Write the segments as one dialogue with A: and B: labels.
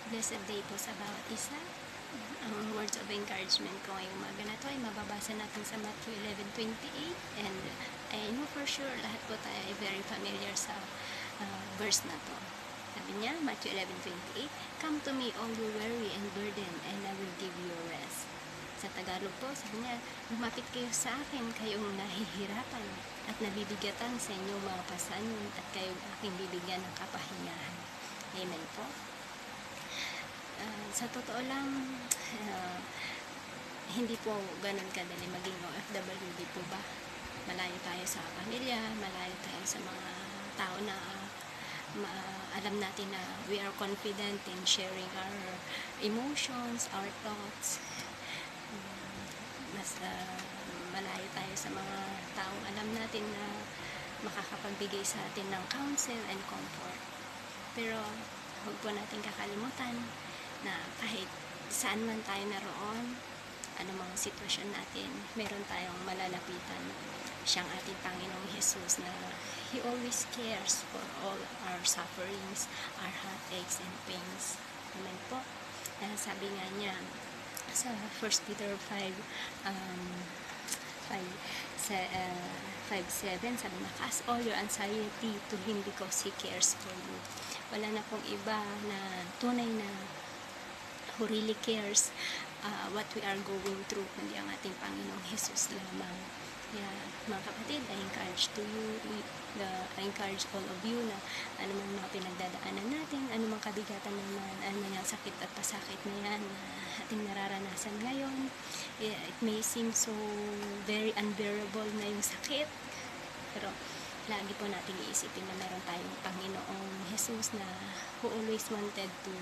A: Blessed day po sa bawat isa. Ang words of encouragement ko ngayong umaga na to ay mababasa natin sa Matthew 11:28, and I know for sure lahat po tayo ay very familiar sa verse na to. Sabi niya, Matthew 11:28, "Come to me all you weary and burdened, and I will give you rest." Sa Tagalog po, sabi niya, "Lumapit kayo sa akin, kayong nahihirapan at nabibigatan sa inyong mga pasanin, at kayong aking bibigyan ng kapahingahan." Amen po. Sa totoo lang, hindi po ganun kadali maging OFW, di po ba? Malayo tayo sa pamilya, malayo tayo sa mga tao na alam natin na we are confident in sharing our emotions, our thoughts. Mas malayo tayo sa mga taong alam natin na makakapagbigay sa atin ng counsel and comfort. Pero huwag po natin kakalimutan na kahit saan man tayo naroon, anumang sitwasyon natin, meron tayong malalapitan. Siyang ating Panginoong Jesus na He always cares for all our sufferings, our heartaches and pains. Amen po. Sabi nga niya sa 1 Peter 5:7, sabi na, "Cast all your anxiety to Him because He cares for you." Wala na pong iba na tunay na who really cares what we are going through, kundi ang ating Panginoong Jesus lamang. Yeah, mga kapatid, I encourage all of you na anumang mga pinagdadaanan natin, anumang kabigatan naman, anumang yung sakit at pasakit na yan na ating nararanasan ngayon, it may seem so very unbearable na yung sakit, pero lagi po natin iisipin na meron tayong Panginoong Jesus na who always wanted to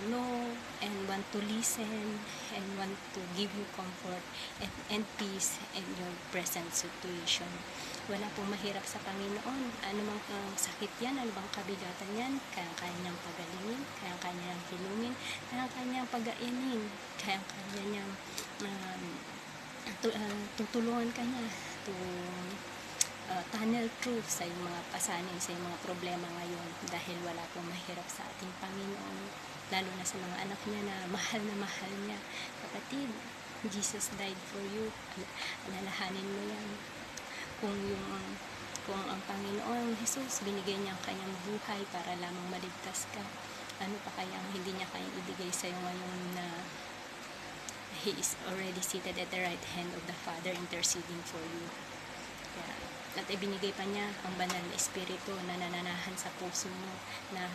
A: know and want to listen and want to give you comfort and peace in your present situation. Wala pong mahirap sa Panginoon. Anumang sakit yan, anumang kabigatan yan, kaya niyang pagalingin, kaya niyang hilungin, kaya niyang pagainin, kaya niyang tutulungan ka niya to tunnel through sa iyong mga pasanin, sa iyong mga problema ngayon, dahil wala pong mahirap sa ating Panginoon, lalo na sa mga anak niya na mahal niya. Kapatid, Jesus died for you. Alalahanin mo yan. Kung ang Panginoon Jesus binigay niya ang kanyang buhay para lamang maligtas ka, ano pa kaya ang hindi niya kayang ibigay sa iyo ngayon na He is already seated at the right hand of the Father interceding for you. Kaya, at ibinigay pa niya ang banal na espiritu na nananahan sa puso mo, na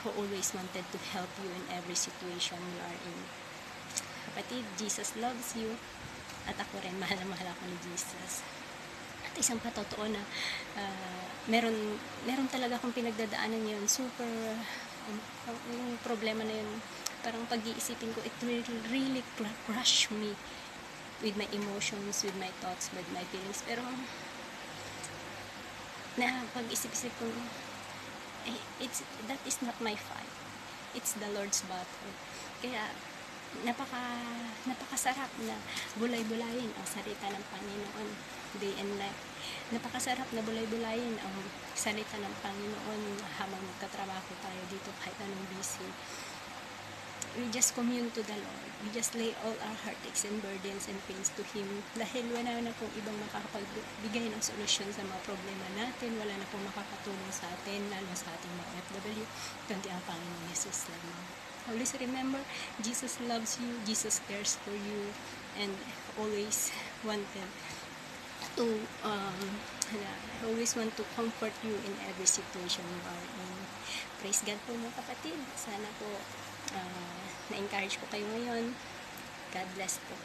A: who always wanted to help you in every situation you are in. Kapatid, Jesus loves you, at ako rin, mahal na mahal ako ni Jesus. At isang patotoo na meron talaga akong pinagdadaanan yun, super yung problema na yun, parang pag-iisipin ko, it will really crush me with my emotions, with my thoughts, with my feelings. Pero na pag-isip-isip ko, that is not my fight. It's the Lord's battle. Kaya napakasarap na bulay-bulayin ang salita ng Panginoon day and night. Napakasarap na bulay-bulayin ang salita ng Panginoon habang magtatrabaho tayo dito kahit anong busy. We just commune to the Lord. We just lay all our heartaches and burdens and pains to Him, dahil wala na pong ibang makakapagbigay ng solusyon sa mga problema natin. Wala na pong makakatulong sa atin, lalo sa ating mga OFW, kundi ang Panginoon Jesus lamang. Always remember, Jesus loves you, Jesus cares for you, and always wanted to comfort you in every situation you are in. Praise God po mga kapatid. Sana po na-encourage ko kayo ngayon. God bless po.